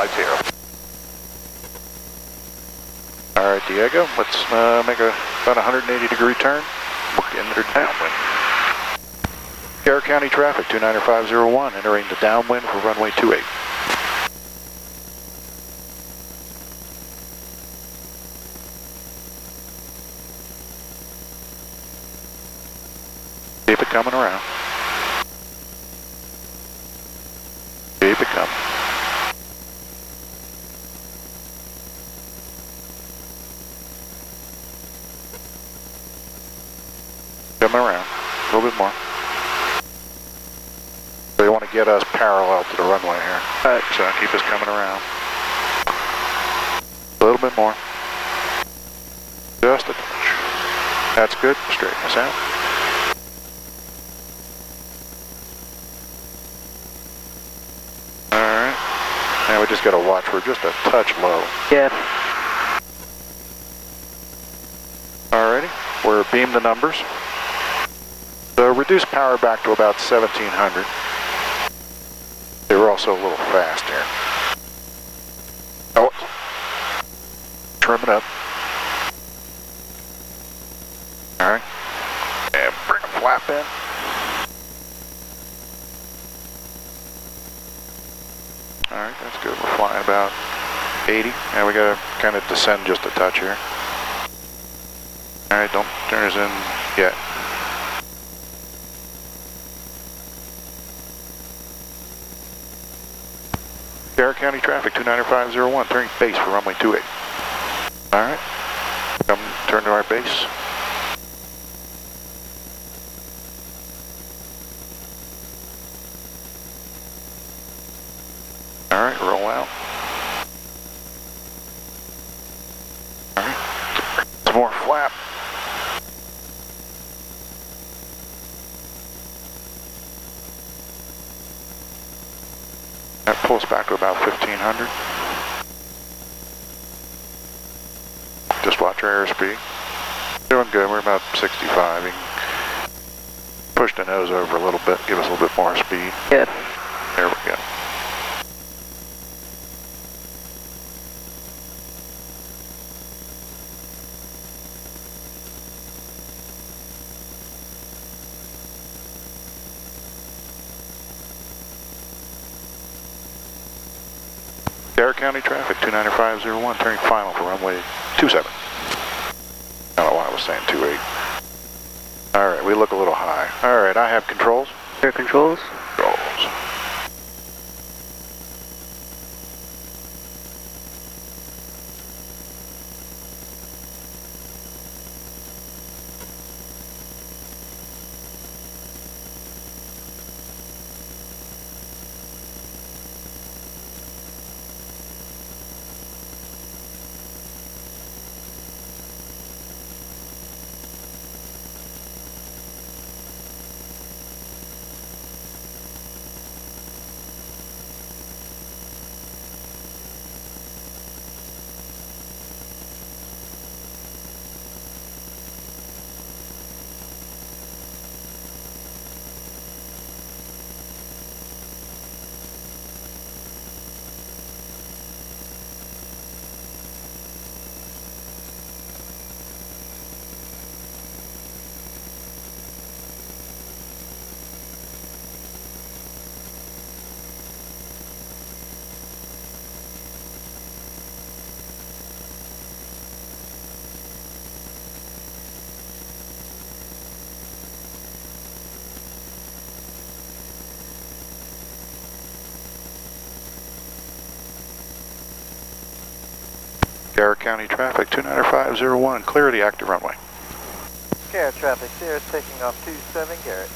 slide 0. All right, Diego, let's make about a 180-degree turn. We're entering downwind. Garrett County traffic, 29501, entering the downwind for runway 28. Keep it coming around. Keep it coming. Coming around. A little bit more. We want to get us parallel to the runway here. All right. So keep us coming around. A little bit more. Just a touch. That's good. Straighten us out. Alright. Now we just got to watch. We're just a touch low. Yeah. Alrighty. We're beam the numbers. So reduce power back to about 1700. They were also a little fast here. Oh, trim it up. All right, and bring a flap in. All right, that's good. We're flying about 80. Now we gotta kind of descend just a touch here. All right, don't turn us in yet. Garrett County traffic, 29501, turning base for runway 28. Alright, come turn to our base. Alright, roll out. Alright, some more flap. That pulls back to about 1500. Just watch our airspeed. Doing good, we're about 65. You can push the nose over a little bit, give us a little bit more speed. Yeah. There we go. Garrett County traffic, 29501, turning final for runway 27. I don't know why I was saying 28. Alright, we look a little high. Alright, I have controls. Air controls. Controls. Garrett County traffic, 29501, clear the active runway. Garrett traffic, Sierra's taking off 27, Garrett.